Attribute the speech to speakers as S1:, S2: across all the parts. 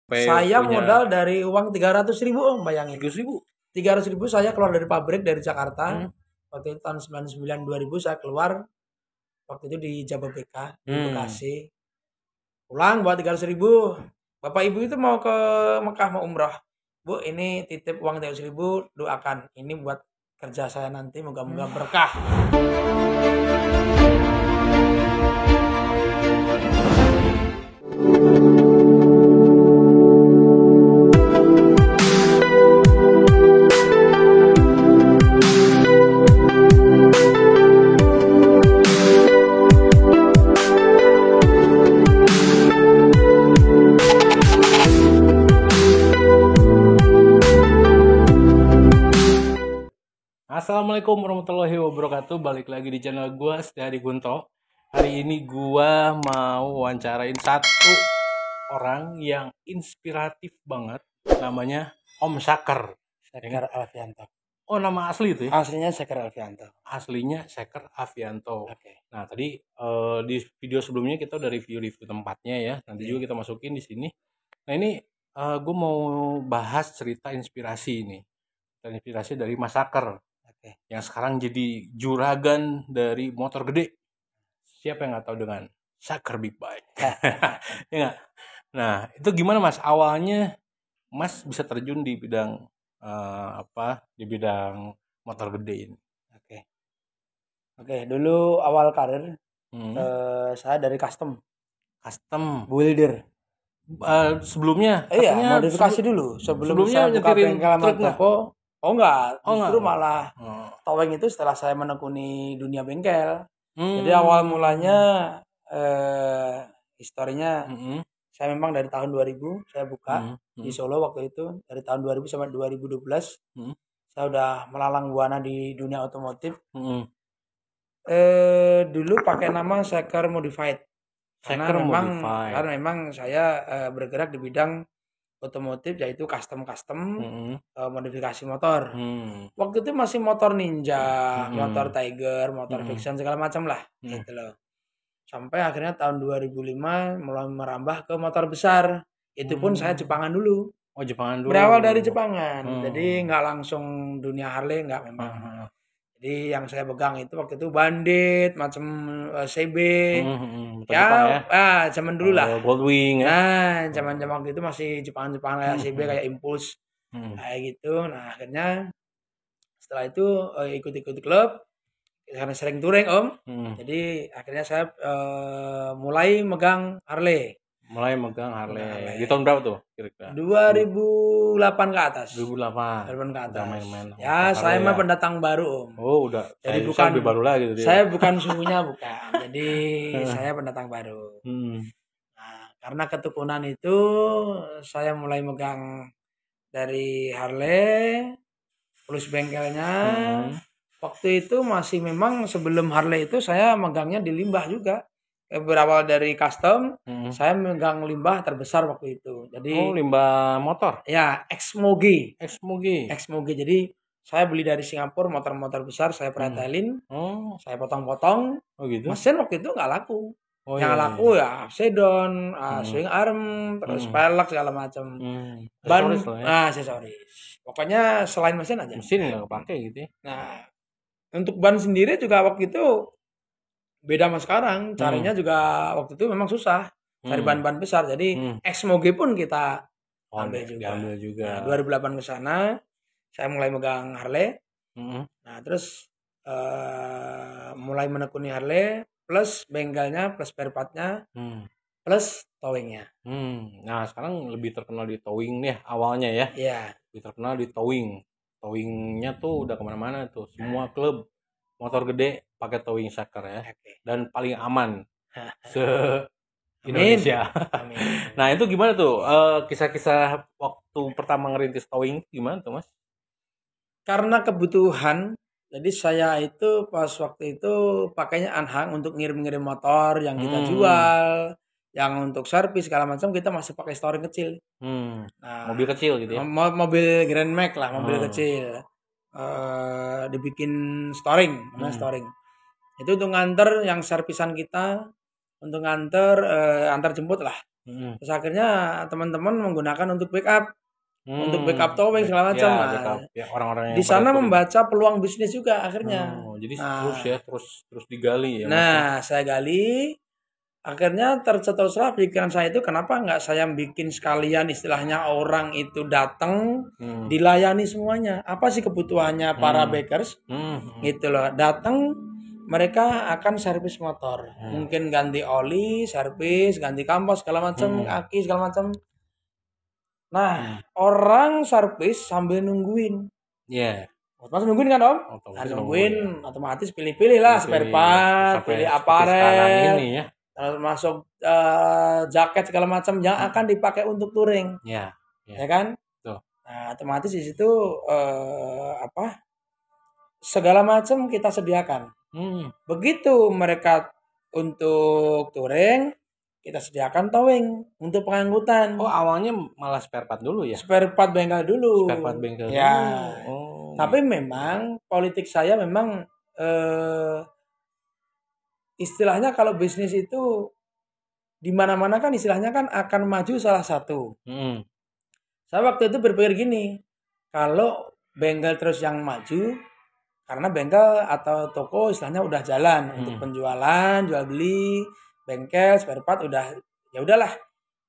S1: Saya
S2: punya
S1: modal dari uang 300.000 Om, bayangin.
S2: 300.000.
S1: 300.000 saya keluar dari pabrik dari Jakarta. Waktu itu tahun 99 2000 saya keluar. Waktu itu di Jababeka di Bekasi. Pulang bawa 300.000. Bapak Ibu itu mau ke Mekah mau umrah. Bu, ini titip uang 300.000, doakan. Ini buat kerja saya nanti, moga-moga berkah.
S2: Assalamualaikum warahmatullahi wabarakatuh. Balik lagi di channel gua Setiadi Gunto. Hari ini gua mau wawancarain satu orang yang inspiratif banget. Namanya Om Saker.
S1: Saker Alfianto.
S2: Oh, nama asli itu ya?
S1: Aslinya Saker Alfianto.
S2: Aslinya Saker Alfianto.
S1: Oke.
S2: Nah, tadi di video sebelumnya kita udah review tempatnya ya. Nanti juga kita masukin di sini. Nah, ini gue mau bahas cerita inspirasi ini. Inspirasi dari Mas Saker. Yang sekarang jadi juragan dari motor gede. Siapa yang nggak tahu dengan Saker Big Bike? Ya gak? Nah, itu gimana Mas? Awalnya Mas bisa terjun di bidang di bidang motor gede ini.
S1: Oke, dulu awal karir saya dari custom builder.
S2: Sebelumnya
S1: Iya, modifikasi dulu sebelum saya buka bengkel sama toko. Oh enggak, justru malah towing itu setelah saya menekuni dunia bengkel. Jadi awal mulanya historinya saya memang dari tahun 2000 saya buka di Solo waktu itu. Dari tahun 2000 sampai 2012 saya udah melalang buana di dunia otomotif. Dulu pakai nama Saker Modified. Karena memang saya bergerak di bidang otomotif, yaitu custom modifikasi motor. Waktu itu masih motor Ninja, motor Tiger, motor Fiction segala macam lah gitu loh. Sampai akhirnya tahun 2005 mulai merambah ke motor besar. Itu pun saya Jepangan dulu.
S2: Oh, Jepangan dulu.
S1: Berawal dari Jepangan. Jadi nggak langsung dunia Harley, nggak memang. Jadi yang saya pegang itu waktu itu Bandit, macam CB. Zaman dulu lah.
S2: Goldwing ya.
S1: Nah, zaman waktu itu masih Jepangan kayak CB, kayak Impulse. Kayak gitu. Nah, akhirnya setelah itu ikut klub. Karena sering touring Om. Jadi akhirnya saya mulai megang Harley.
S2: Di tahun berapa tuh kira-kira?
S1: 2008 ke atas.
S2: 2008
S1: ke atas.
S2: Main-main.
S1: Ya, saya mah pendatang baru Om.
S2: Oh, udah.
S1: Jadi
S2: bukan lebih baru lagi gitu.
S1: Saya bukan suhunya bukan. Jadi saya pendatang baru. Nah, karena ketekunan itu saya mulai megang dari Harley plus bengkelnya. Waktu itu masih memang sebelum Harley itu saya megangnya di limbah juga. Berawal dari custom, saya megang limbah terbesar waktu itu. Jadi
S2: limbah motor.
S1: Ya, Exmogi.
S2: Jadi
S1: saya beli dari Singapura motor-motor besar, saya pretelin, saya potong-potong.
S2: Oh gitu.
S1: Mesin waktu itu nggak laku. Yang laku ya sedon, swing arm, terus pelek segala macam. Ban, aksesoris. Pokoknya selain mesin aja.
S2: Mesin nggak kepake gitu ya.
S1: Nah, untuk ban sendiri juga waktu itu beda sama sekarang. Carinya juga waktu itu memang susah. Cari ban-ban besar. Jadi Exmogi pun kita ambil juga. Nah, 2008 ke sana saya mulai megang Harley. Nah, terus mulai menekuni Harley plus bengkelnya, plus spare part-nya, plus towingnya.
S2: Nah, sekarang lebih terkenal di towing nih awalnya ya.
S1: Iya.
S2: Lebih terkenal di towing. Towingnya tuh udah kemana-mana tuh. Semua klub motor gede pakai towing Saker ya. Dan paling aman se Indonesia.
S1: Amin.
S2: Nah, itu gimana tuh kisah-kisah waktu pertama ngerintis towing gimana tuh Mas?
S1: Karena kebutuhan, jadi saya itu pas waktu itu pakainya Anhang untuk ngirim-ngirim motor yang kita jual, yang untuk servis segala macam kita masih pakai storing kecil.
S2: Nah, mobil kecil gitu ya?
S1: Mobil Grand Max lah, mobil kecil. Dibikin storing, namanya storing. Itu untuk nganter yang servisan kita untuk antar jemput lah. Terus akhirnya teman-teman menggunakan untuk backup. Untuk backup towing segala macam.
S2: Orang-orang
S1: di sana membaca peluang bisnis juga akhirnya.
S2: Jadi terus digali ya.
S1: Nah, saya gali. Akhirnya tercetuslah pikiran saya itu, kenapa nggak saya bikin sekalian istilahnya orang itu datang dilayani semuanya. Apa sih kebutuhannya para bakers? Gitu loh. Datang mereka akan servis motor. Mungkin ganti oli, servis, ganti kampos segala macam, aki segala macam. Nah, orang servis sambil nungguin.
S2: Iya.
S1: Otomatis nungguin kan Om? Nungguin, otomatis pilih-pilih lah spare part, pilih aparel, ini ya. Termasuk jaket segala macam yang akan dipakai untuk touring.
S2: Ya
S1: kan? Tuh. Nah, otomatis di situ segala macam kita sediakan. Begitu mereka untuk touring, kita sediakan towing untuk pengangkutan.
S2: Oh, awalnya malah spare part dulu ya?
S1: Spare part bengkel dulu.
S2: Spare part bengkel
S1: ya. Dulu. Tapi memang politik saya memang istilahnya kalau bisnis itu di mana-mana kan istilahnya kan akan maju salah satu. Saya waktu itu berpikir gini, kalau bengkel terus yang maju, karena bengkel atau toko istilahnya udah jalan untuk penjualan, jual beli, bengkel, spare part udah, ya udahlah.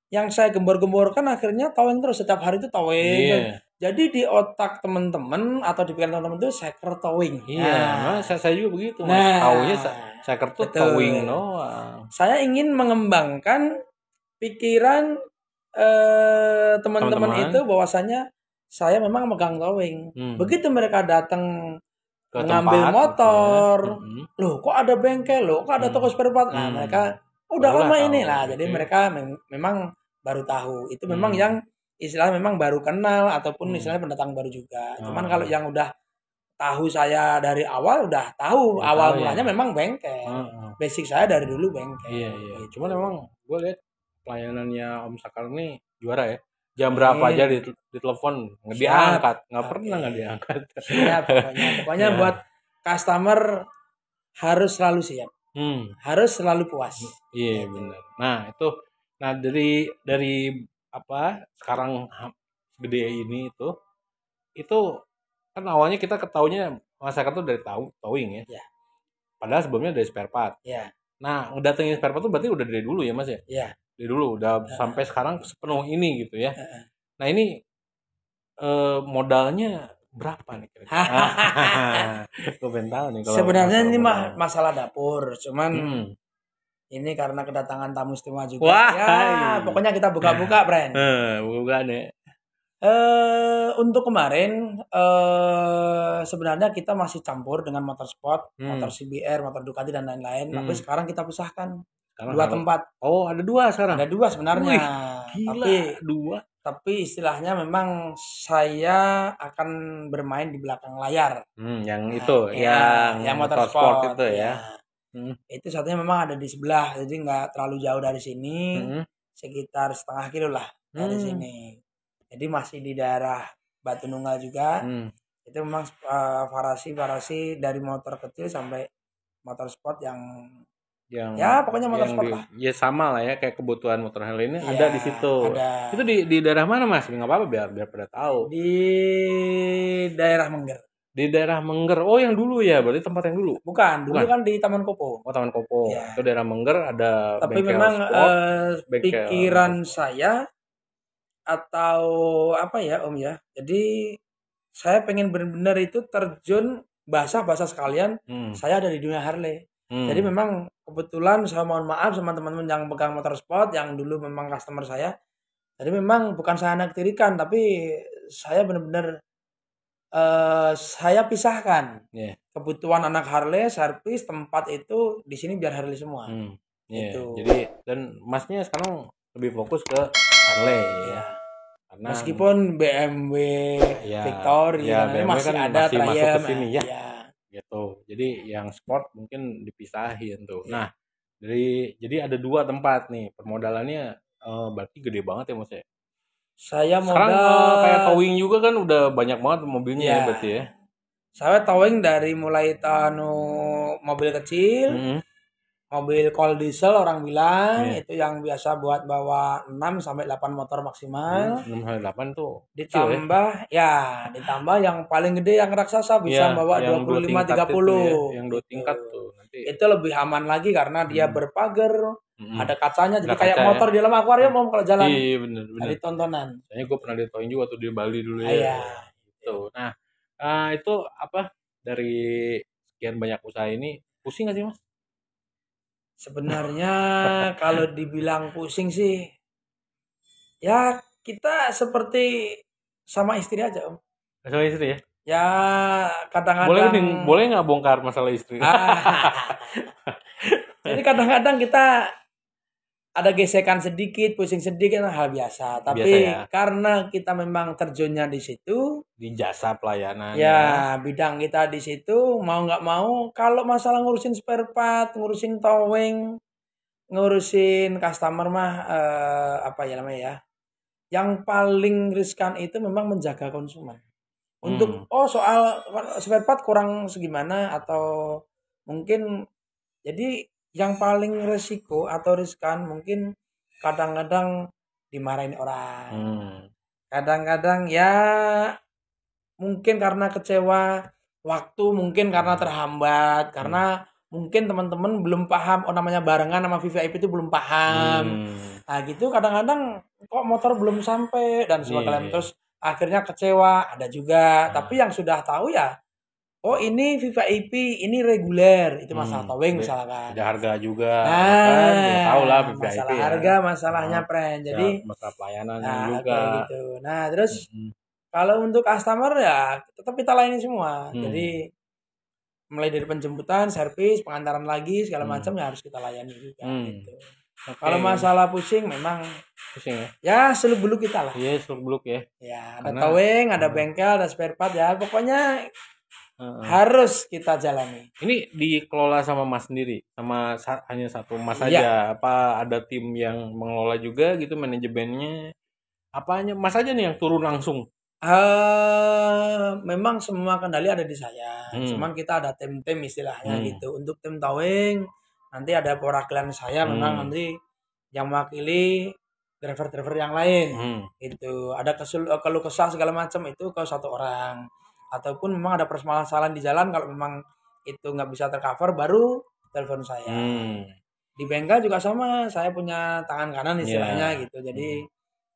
S1: Yang saya gembor-gemborkan akhirnya towing terus, setiap hari itu towing. Jadi di otak teman-teman atau di pikiran teman-teman itu seker towing.
S2: Nah, saya juga begitu. Taunya seker tuh towing doang.
S1: Saya ingin mengembangkan pikiran teman-teman itu bahwasanya saya memang megang towing. Begitu mereka datang mengambil motor, loh kok ada bengkel, loh kok ada toko spare part. Nah, mereka udah lama ini lah. Jadi mereka memang baru tahu. Itu memang yang istilahnya memang baru kenal ataupun istilahnya pendatang baru juga. Cuman kalau yang udah tahu saya dari awal, udah tahu awal mulanya memang bengkel. Basic saya dari dulu bengkel.
S2: Iya. Cuman memang gue lihat pelayanannya Om Sakar ini juara ya. Jam berapa aja ditelepon nggak diangkat, nggak pernah nggak diangkat.
S1: Siap pokoknya buat customer harus selalu siap, harus selalu puas.
S2: Iya benar. Nah dari apa sekarang gede ini itu kan awalnya kita ketahuinya masyarakat tuh dari towing ya. Padahal sebelumnya dari spare part. Nah ngedatengin spare part tuh berarti udah dari dulu ya Mas ya?
S1: Iya.
S2: Dari dulu udah sampai sekarang sepenuh ini gitu ya. Nah ini modalnya berapa nih kira-kira? Gue pengen tahu nih.
S1: Sebenarnya ini masalah dapur, cuman ini karena kedatangan tamu istimewa juga. Wah, pokoknya kita buka-buka, Bren.
S2: Buka nih.
S1: Untuk kemarin sebenarnya kita masih campur dengan motor sport, motor CBR, motor Ducati dan lain-lain. Tapi sekarang kita pisahkan. Dua tempat.
S2: Oh, ada dua sekarang?
S1: Ada dua sebenarnya.
S2: Wih, gila,
S1: tapi istilahnya memang saya akan bermain di belakang layar.
S2: Yang itu, yang motor sport itu ya.
S1: Itu satunya memang ada di sebelah, jadi nggak terlalu jauh dari sini, sekitar setengah kilo lah dari sini. Jadi masih di daerah Batu Nunggal juga. Itu memang variasi dari motor kecil sampai motor sport yang pokoknya motor sport lah.
S2: Ya sama lah ya, kayak kebutuhan motor Harley ini ada di situ. Ada. Itu di daerah mana Mas? Nggak apa-apa biar pada tahu.
S1: Di daerah Mengger.
S2: Di daerah Mengger. Oh yang dulu ya, berarti tempat yang dulu?
S1: Bukan. Kan di Taman Kopo.
S2: Oh Taman Kopo. Itu daerah Mengger ada.
S1: Tapi memang pikiran saya atau apa ya Om ya. Jadi saya pengen benar-benar itu terjun basah sekalian. Saya ada di dunia Harley. Jadi memang kebetulan saya mohon maaf sama teman-teman yang pegang motor sport yang dulu memang customer saya. Jadi memang bukan saya naktirikan, tapi saya benar-benar saya pisahkan kebutuhan anak Harley, servis, tempat itu di sini biar Harley semua.
S2: Gitu. Jadi dan Masnya sekarang lebih fokus ke Harley ya. Karena
S1: meskipun BMW, Victor,
S2: BMW
S1: masih
S2: kan
S1: ada
S2: masih masuk ke sini ya.
S1: Gitu.
S2: Jadi yang sport mungkin dipisahin tuh. Nah, jadi ada dua tempat nih. Permodalannya berarti gede banget ya Mas ya.
S1: Saya
S2: sekarang kayak towing juga kan udah banyak banget mobilnya ya berarti ya.
S1: Saya towing dari mulai mobil kecil mobil cold diesel orang bilang itu yang biasa buat bawa 6 sampai 8 motor maksimal.
S2: 6 sampai 8 tuh
S1: ditambah ditambah yang paling gede yang raksasa bisa bawa 25 30
S2: yang 2 tingkat tuh nanti.
S1: Itu lebih aman lagi karena dia berpagar, ada kacanya jadi kayak motor di dalam akuarium kalau jalan.
S2: Iya bener.
S1: Jadi tontonan.
S2: Soalnya gue pernah ditowing juga tuh di Bali dulu ya. Gitu. Nah, itu apa dari sekian banyak usaha ini pusing gak sih Mas?
S1: Sebenarnya kalau dibilang pusing sih, ya kita seperti sama istri aja Om.
S2: Sama istri ya?
S1: Ya kadang-kadang.
S2: Boleh nggak bongkar masalah istri?
S1: Jadi kadang-kadang kita ada gesekan sedikit, pusing sedikit, hal biasa. Tapi karena kita memang terjunnya di situ,
S2: di jasa pelayanan.
S1: Ya, bidang kita di situ mau nggak mau, kalau masalah ngurusin spare part, ngurusin towing, ngurusin customer mah apa ya namanya ya? Yang paling riskan itu memang menjaga konsumen. Untuk soal spare part kurang segimana atau mungkin jadi yang paling resiko atau riskan mungkin kadang-kadang dimarahin orang. Kadang-kadang ya mungkin karena kecewa waktu, mungkin karena terhambat, karena mungkin teman-teman belum paham namanya barengan sama VVIP itu belum paham. Nah gitu kadang-kadang kok motor belum sampai dan sebagainya terus akhirnya kecewa ada juga. Tapi yang sudah tahu ya oh ini VVIP, ini reguler, itu masalah towing misalkan.
S2: Ada harga juga, kan? Ya, tahu lah VVIP
S1: masalah harga, masalahnya friend. Jadi
S2: masalah pelayanan juga.
S1: Kayak gitu. Nah terus kalau untuk customer ya tetap kita layani semua. Jadi mulai dari penjemputan, servis, pengantaran lagi segala macam ya harus kita layani juga. Gitu. Kalau masalah pusing memang
S2: pusing ya.
S1: Ya seluk beluk kita lah.
S2: Iya seluk beluk ya.
S1: Ya ada towing, ada bengkel, ada spare part ya pokoknya. Harus kita jalani.
S2: Ini dikelola sama Mas sendiri, sama hanya satu Mas aja? Apa ada tim yang mengelola juga gitu manajemennya? Apa hanya Mas aja nih yang turun langsung?
S1: Memang semua kendali ada di saya. Cuman kita ada tim-tim istilahnya gitu. Untuk tim towing nanti ada perwakilan saya memang nanti yang mewakili driver-driver yang lain. Itu ada keluh kesah segala macam itu ke satu orang. Ataupun memang ada permasalahan di jalan kalau memang itu nggak bisa tercover baru telepon saya. Di bengkel juga sama, saya punya tangan kanan istilahnya gitu. Jadi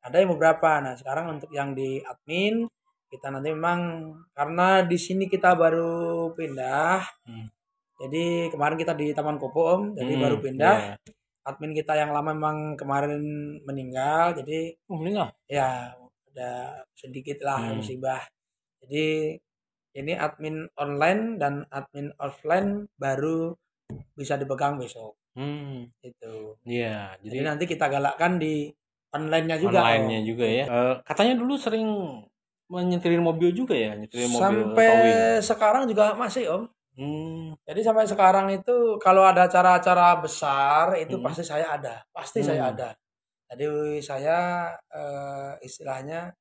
S1: ada yang beberapa. Nah sekarang untuk yang di admin kita nanti memang karena di sini kita baru pindah. Jadi kemarin kita di Taman Kopo Om, jadi baru pindah. Admin kita yang lama memang kemarin meninggal, jadi
S2: meninggal.
S1: Ya ada sedikit lah musibah. Jadi ini admin online dan admin offline baru bisa dipegang besok. Itu.
S2: Iya.
S1: Jadi nanti kita galakkan di online-nya juga.
S2: Online-nya juga ya. Katanya dulu sering nyetirin mobil juga ya, nyetirin mobil.
S1: Sampai sekarang juga masih Om. Jadi sampai sekarang itu kalau ada acara-acara besar itu pasti saya ada. Pasti saya ada. Jadi saya istilahnya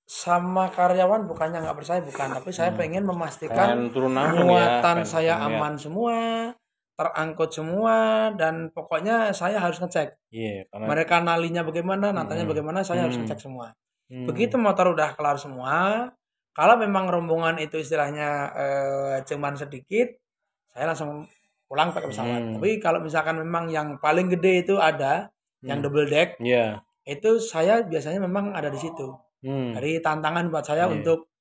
S1: sama karyawan bukannya nggak percaya bukan, tapi saya pengen memastikan muatan saya aman semua, terangkut semua dan pokoknya saya harus ngecek. Mereka nalinya bagaimana, natanya bagaimana, saya harus ngecek semua. Begitu motor udah kelar semua, kalau memang rombongan itu istilahnya cuman sedikit, saya langsung pulang pakai pesawat. Tapi kalau misalkan memang yang paling gede itu ada yang double deck, itu saya biasanya memang ada di situ. Dari tantangan buat saya untuk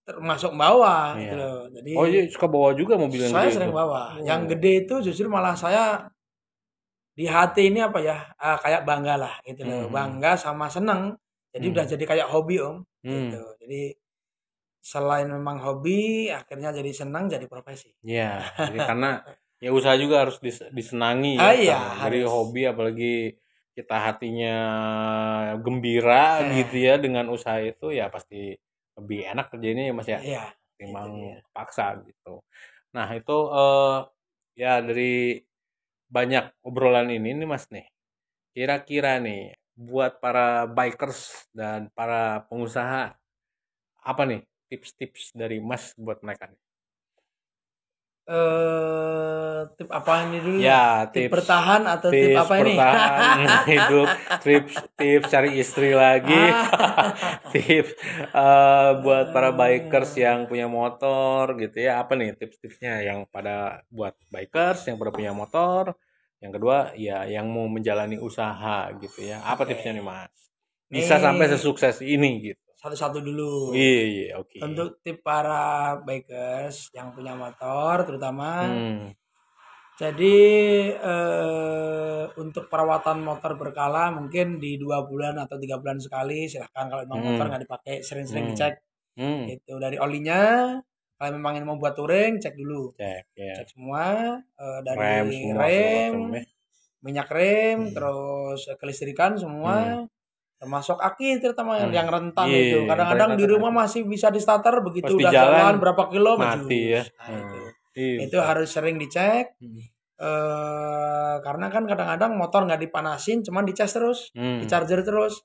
S1: termasuk bawa gitu loh. Jadi
S2: suka bawa juga mobil yang
S1: saya sering bawa. Yang gede itu justru malah saya di hati ini apa ya kayak bangga lah gitu loh. Bangga sama seneng. Jadi udah jadi kayak hobi Om gitu. Jadi selain memang hobi akhirnya jadi senang jadi profesi.
S2: Iya. Jadi karena ya usaha juga harus disenangi ya. Dari hobi apalagi kita hatinya gembira gitu ya dengan usaha itu ya pasti lebih enak kerjanya ya Mas ya. Timbang paksa gitu. Nah itu ya dari banyak obrolan ini nih Mas nih. Kira-kira nih buat para bikers dan para pengusaha apa nih tips-tips dari Mas buat mereka nih?
S1: Tip apa ini dulu?
S2: Ya,
S1: tip bertahan atau tip apa ini?
S2: Bertahan hidup, tips cari istri lagi. Tips buat para bikers yang punya motor gitu ya. Apa nih tips-tipsnya yang pada buat bikers yang pada punya motor? Yang kedua ya yang mau menjalani usaha gitu ya. Apa tipsnya nih, Mas? Bisa sampai sesukses ini gitu.
S1: Satu-satu dulu.
S2: Iya, oke.
S1: Untuk tip para bikers yang punya motor terutama. Jadi untuk perawatan motor berkala mungkin di 2 bulan atau 3 bulan sekali silahkan, kalau memang motor nggak dipakai sering-sering dicek. Itu dari olinya, kalau memang mau buat touring cek dulu. Cek semua dari rem, minyak rem, terus kelistrikan semua. Termasuk aki terutama yang rentan itu. Kadang-kadang di rumah masih bisa di starter, begitu udah jalan berapa kilo
S2: mati ya.
S1: Itu harus sering dicek. Karena kan kadang-kadang motor nggak dipanasin, cuman dicas terus, di charger terus.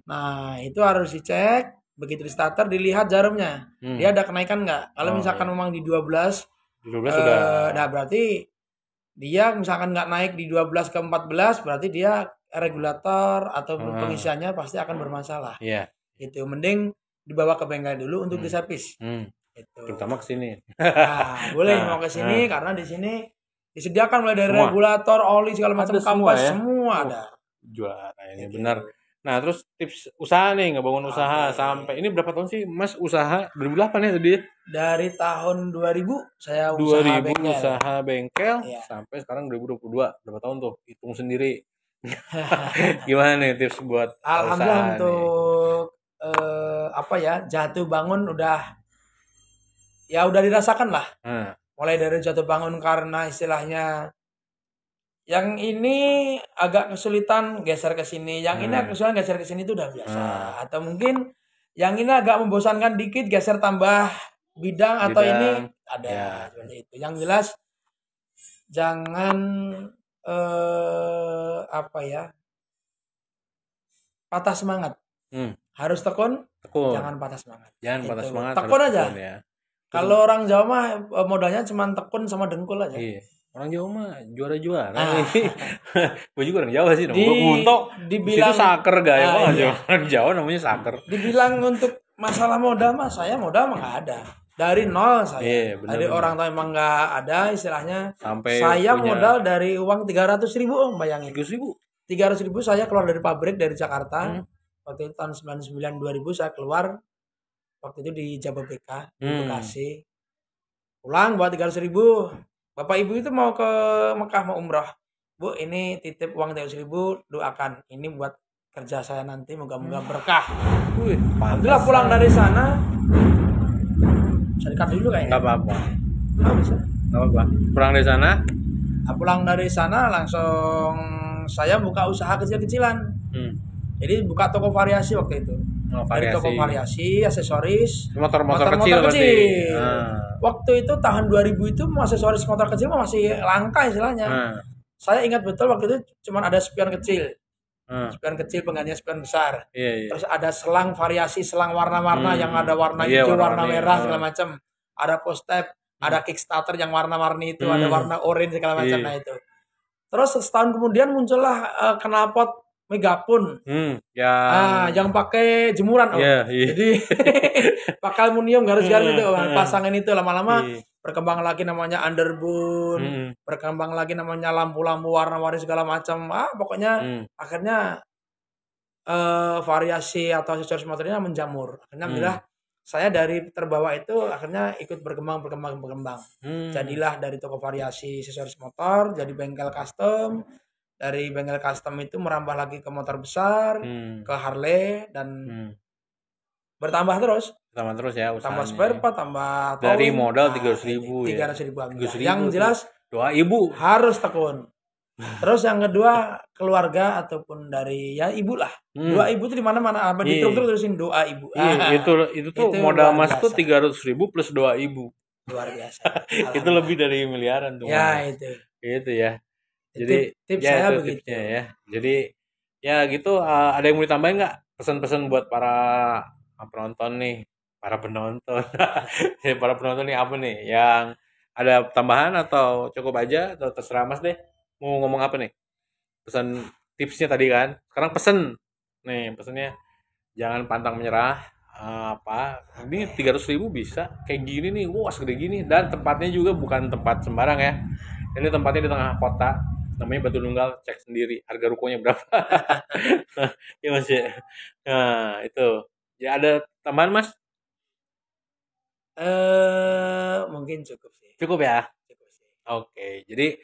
S1: Nah itu harus dicek. Begitu di starter dilihat jarumnya, dia ada kenaikan nggak. Kalau misalkan memang di 12 sudah, nah berarti dia misalkan nggak naik di 12 ke 14, berarti dia regulator atau pengisiannya pasti akan bermasalah. Itu mending dibawa ke bengkel dulu untuk diservis.
S2: Itu. Terutama ke sini.
S1: Nah, boleh mau ke sini karena di sini disediakan mulai dari regulator, oli segala macam, kampas semua ada.
S2: Juara ini benar. Nah, terus tips usaha nih, ngebangun usaha sampai ini berapa tahun sih Mas usaha? 2008 ya tadi?
S1: Dari tahun 2000 saya usaha bengkel.
S2: Usaha bengkel sampai sekarang 2022. Berapa tahun tuh? Hitung sendiri. Gimana nih tips buat
S1: alhamdulillah untuk apa ya, jatuh bangun udah dirasakan lah. Mulai dari jatuh bangun karena istilahnya yang ini agak kesulitan geser ke sini, yang ini agak kesulitan geser ke sini itu udah biasa. Atau mungkin yang ini agak membosankan dikit geser tambah bidang atau ini ada seperti itu. Yang jelas jangan patah semangat. Harus tekun. Jangan patah semangat.
S2: Patah semangat.
S1: Tekun aja. Ya. Kalau orang Jawa mah modalnya cuma tekun sama dengkul aja.
S2: Iya. Orang Jawa mah juara-juara. Gue juga orang Jawa sih. Gue buntok. Dibilang saker gaya banget. Orang Jawa namanya saker.
S1: Dibilang untuk masalah modal mah saya modal mah nggak ada. Dari nol saya. Dari orang tua emang nggak ada istilahnya. Sampai saya modal dari uang 300.000, bayangin. 300.000 saya keluar dari pabrik dari Jakarta. Waktu itu tahun 99 2000 saya keluar. Waktu itu di Jababeka, di Bekasi. Pulang buat 300.000. Bapak ibu itu mau ke Mekah, mau umrah. Bu, ini titip uang 300.000, doakan. Ini buat kerja saya nanti, moga-moga berkah. Alhamdulillah pulang dari sana. Bisa dikat dulu kayaknya.
S2: Nggak apa-apa.
S1: Nggak bisa.
S2: Nggak apa-apa. Pulang dari sana
S1: langsung saya buka usaha kecil-kecilan. Jadi buka toko variasi waktu itu. Dari toko variasi, aksesoris,
S2: motor kecil.
S1: Waktu itu tahun 2000 itu aksesoris motor kecil masih langka istilahnya. Saya ingat betul waktu itu cuma ada spion kecil. Spion kecil penggantinya spion besar. Terus ada selang variasi, selang warna-warna yang ada warna hijau, warna merah segala macam. Ada post-step, ada kickstarter yang warna-warni itu, ada warna orange segala macam. Nah itu. Terus setahun kemudian muncullah knalpot Megapun, yang pakai jemuran, jadi pakai aluminium garis-garis itu, pasangan itu lama-lama berkembang lagi namanya underbone, berkembang lagi namanya lampu-lampu warna-warni segala macam, pokoknya akhirnya variasi atau aksesoris motornya menjamur. Akhirnya alhamdulillah saya dari terbawa itu akhirnya ikut berkembang. Jadilah dari toko variasi aksesoris motor, jadi bengkel custom. Dari bengkel custom itu merambah lagi ke motor besar, ke Harley, dan bertambah terus
S2: ya usahanya.
S1: Tambah spare part, tambah
S2: dari modal 300.000 ya.
S1: 300.000. Yang jelas
S2: doa ibu
S1: harus tekun. Terus yang kedua keluarga ataupun dari ibu lah. Doa ibu itu di mana-mana, apa di truk terusin doa ibu.
S2: Itu tuh modal Mas tuh 300.000 plus doa ibu.
S1: Luar biasa.
S2: Itu lebih dari miliaran tuh.
S1: Ya itu.
S2: Itu ya. Jadi
S1: tips saya begitu
S2: ya. Jadi ya gitu, ada yang mau ditambahin nggak pesan-pesan buat para penonton nih, para penonton nih apa nih yang Ada tambahan atau cukup aja atau terserah Mas deh. Mau ngomong apa nih? Pesan tipsnya tadi kan. Sekarang pesen. Nih, pesennya jangan pantang menyerah. Apa? Ini 300.000 bisa kayak gini nih. Wah, segede gini dan tempatnya juga bukan tempat sembarang ya. Ini tempatnya di tengah kota. Namanya Batu Nunggal, cek sendiri harga rukonya berapa. Ya Mas ya. Nah, itu. Ya ada tambahan Mas?
S1: Mungkin cukup sih.
S2: Cukup ya?
S1: Cukup sih.
S2: Oke, jadi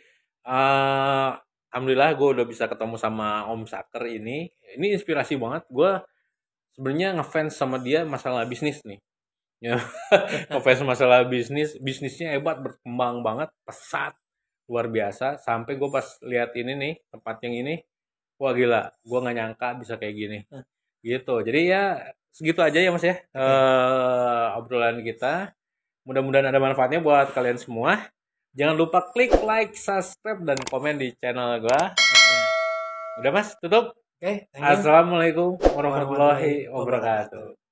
S2: alhamdulillah gue udah bisa ketemu sama Om Saker ini. Ini inspirasi banget. Gue sebenarnya ngefans sama dia masalah bisnis nih. Ya, ngefans masalah bisnisnya hebat, berkembang banget, pesat, luar biasa. Sampai gue pas lihat ini nih tempat yang ini, wah gila, gue nggak nyangka bisa kayak gini. Gitu. Jadi ya segitu aja ya Mas ya. Obrolan kita. Mudah-mudahan ada manfaatnya buat kalian semua. Jangan lupa klik like, subscribe, dan komen di channel gua. Udah Mas, tutup.
S1: Oke, thank you.
S2: Assalamualaikum warahmatullahi wabarakatuh.